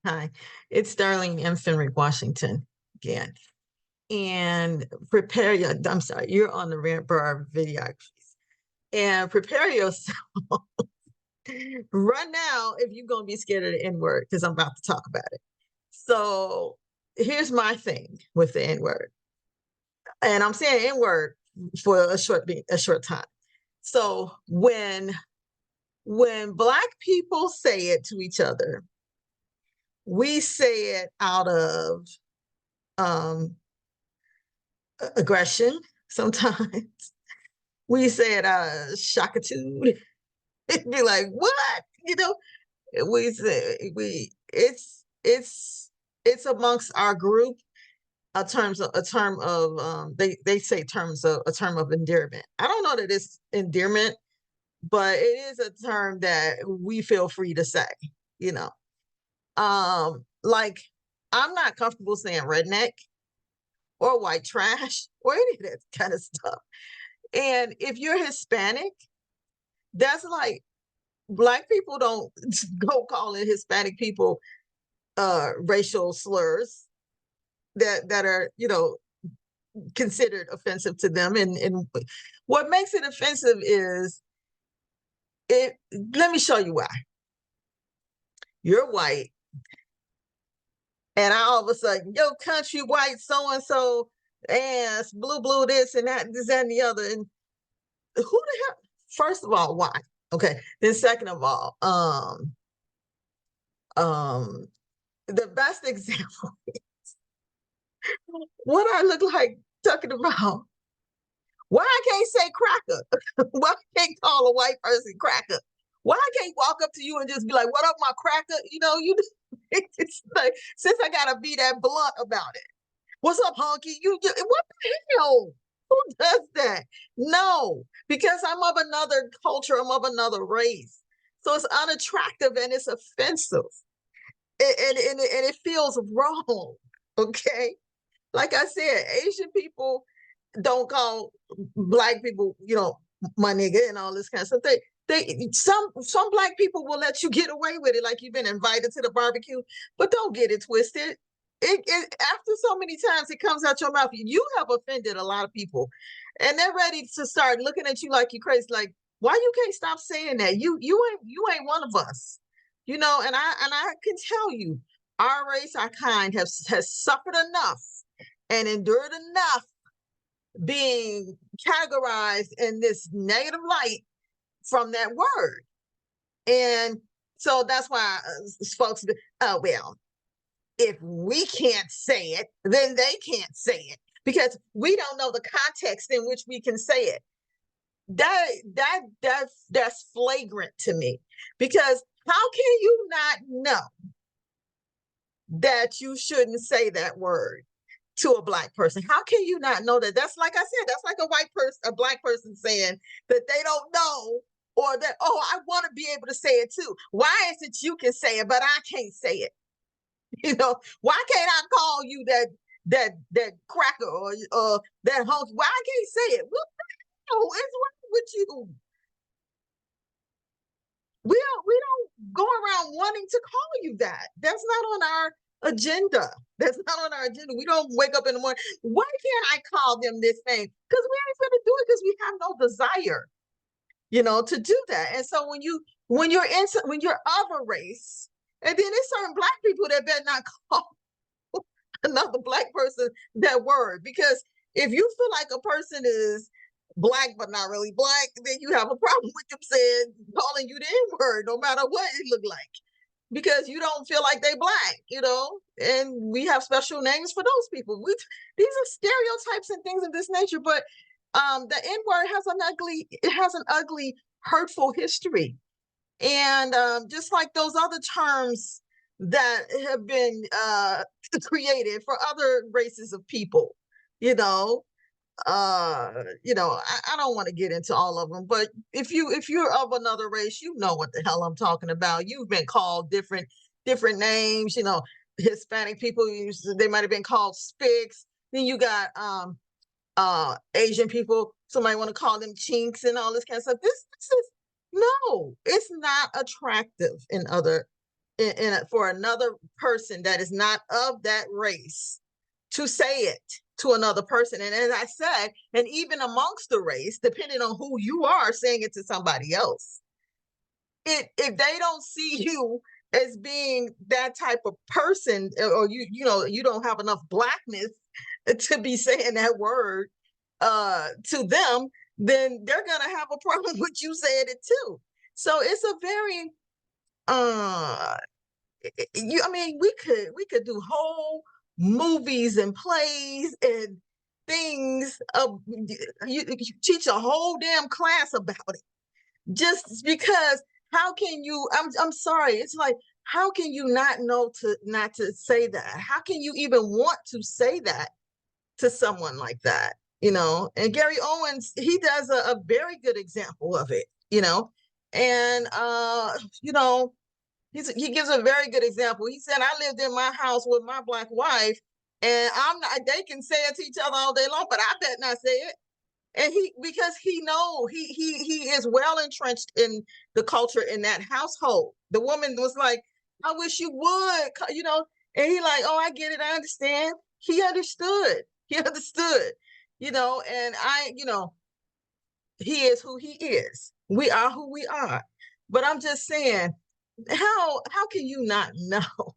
Hi, it's Darlene M. Fenrick, Washington again. And prepare your, I'm sorry, you're on the Rant Bar videographies. And prepare yourself right now if you're going to be scared of the N word, because I'm about to talk about it. So here's my thing with the N word. And I'm saying N word for a short time. So when Black people say it to each other, we say it out of aggression sometimes. We say it shockitude. It'd be like, what? You know, we say it's amongst our group a term of they say a term of endearment. I don't know that it's endearment, but it is a term that we feel free to say, you know. Like I'm not comfortable saying redneck or white trash or any of that kind of stuff. And if you're Hispanic, that's like Black people don't go calling Hispanic people racial slurs that are, you know, considered offensive to them. And what makes it offensive is it. Let me show you why. You're white, and all of a sudden, yo, country white so and so ass blue this and that and the other. And who the hell? First of all, why? Okay. Then second of all, the best example is what I look like talking about. Why I can't say cracker? Why I can't call a white person cracker? Why I can't walk up to you and just be like, "What up, my cracker?" You know, you. It's like since I gotta be that blunt about it. What's up, honky? What the hell? Who does that? No, because I'm of another culture. I'm of another race. So it's unattractive and it's offensive. And it feels wrong. Okay. Like I said, Asian people don't call Black people, you know, my nigga and all this kind of stuff. Some Black people will let you get away with it, like you've been invited to the barbecue, but don't get it twisted. It after so many times it comes out your mouth, you have offended a lot of people, and they're ready to start looking at you like you crazy. Like, why you can't stop saying that? You ain't one of us, you know. And I can tell you, our race, our kind, has suffered enough and endured enough being categorized in this negative light from that word. And so that's why folks, oh, well, if we can't say it, then they can't say it because we don't know the context in which we can say it. That's flagrant to me, because how can you not know that you shouldn't say that word to a Black person? How can you not know that? That's like I said, that's like a Black person saying that they don't know, or that, oh, I want to be able to say it too. Why is it you can say it, but I can't say it? You know, why can't I call you that cracker or that honky? Why I can't say it? What the hell is wrong with you? We don't go around wanting to call you that. That's not on our agenda. That's not on our agenda. We don't wake up in the morning. Why can't I call them this thing? Because we ain't gonna do it because we have no desire, you know, to do that. And so when you're of a race, and then there's certain Black people that better not call another Black person that word, because if you feel like a person is Black but not really Black, then you have a problem with them saying, calling you the N-word, no matter what it look like, because you don't feel like they Black, you know. And we have special names for those people. These are stereotypes and things of this nature. But the N-word has an ugly, hurtful history. And just like those other terms that have been created for other races of people, you know, I don't want to get into all of them, but if you're of another race, you know what the hell I'm talking about. You've been called different names, you know. Hispanic people, they might have been called spics. Then you got Asian people, somebody want to call them chinks and all this kind of stuff. This is no, it's not attractive in other for another person that is not of that race to say it to another person. And as I said, and even amongst the race, depending on who you are saying it to somebody else, if they don't see you as being that type of person, or you don't have enough blackness to be saying that word to them, then they're gonna have a problem with you saying it too. So it's a very I mean, we could do whole movies and plays and things of you teach a whole damn class about it, just because. How can you, I'm sorry, it's like, how can you not know to not to say that? How can you even want to say that to someone like that? And Gary Owens, he does a very good example of it, and you know he gives a very good example. He said, I lived in my house with my Black wife, and I'm not, they can say it to each other all day long, but I bet not say it. And because he know he is well entrenched in the culture in that household. The woman was like, I wish you would, and he like, oh, I get it, I understand. He understood. And he is who he is. We are who we are. But I'm just saying, how can you not know?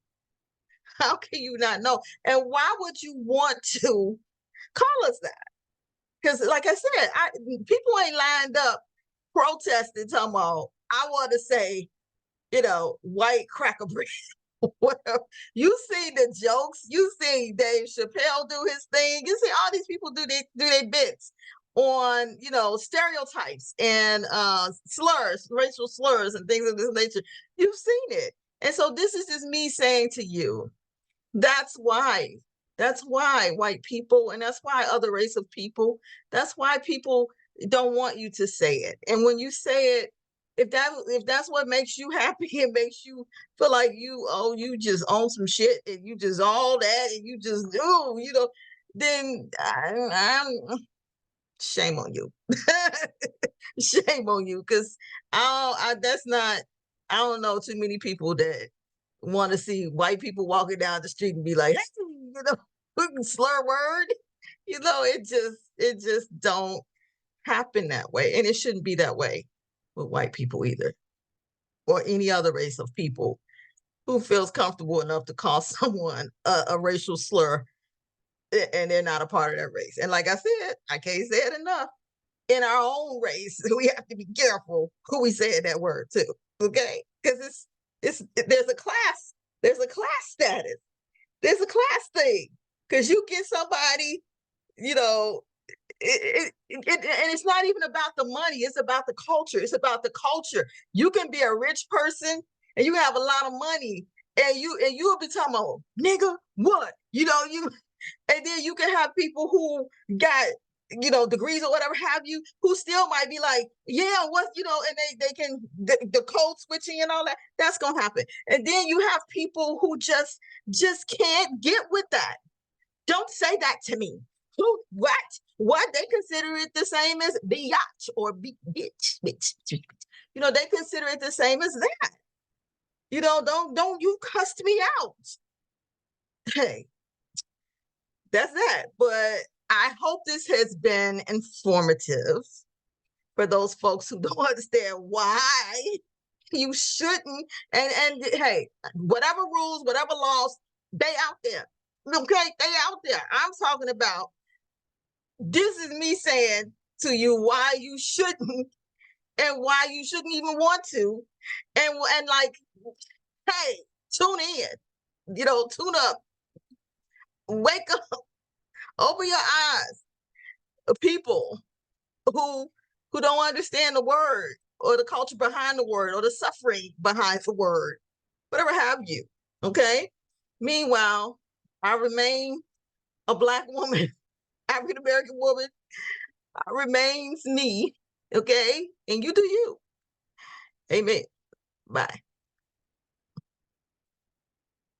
How can you not know? And why would you want to call us that? Because, like I said, people ain't lined up protesting, talking about, I want to say, white cracker bread. Whatever. You see the jokes. You see Dave Chappelle do his thing. You see all these people do their bits on, stereotypes and slurs, racial slurs and things of this nature. You've seen it. And so this is just me saying to you, that's why. That's why white people, and that's why other race of people, that's why people don't want you to say it. And when you say it, if that's what makes you happy, it makes you feel like you just own some shit and you just all that and you just do, then I'm shame on you. Shame on you, because that's not. I don't know too many people that want to see white people walking down the street and be like, hey, slur word. It just don't happen that way, and it shouldn't be that way with white people either, or any other race of people who feels comfortable enough to call someone a racial slur, and they're not a part of that race. And like I said, I can't say it enough. In our own race, we have to be careful who we say that word to, okay? Because there's a class status, there's a class thing. Because you get somebody, and it's not even about the money, it's about the culture. It's about the culture. You can be a rich person and you have a lot of money, and you'll be talking about, nigga, what? And then you can have people who got degrees or whatever have you, who still might be like, yeah, what, and they can, the code switching and all that, that's gonna happen. And then you have people who just can't get with that. Don't say that to me. Who, what they consider it the same as biatch or bitch. They consider it the same as that. Don't you cuss me out. Hey, that's that. But I hope this has been informative for those folks who don't understand why you shouldn't. And hey, whatever rules, whatever laws, they out there. Okay, they out there. I'm talking about, this is me saying to you why you shouldn't, and why you shouldn't even want to. And like, hey, tune in, tune up, wake up, open your eyes. People who don't understand the word, or the culture behind the word, or the suffering behind the word, whatever have you. Okay. Meanwhile, I remain a Black woman, African American woman. I remains me. Okay. And you do you. Amen. Bye.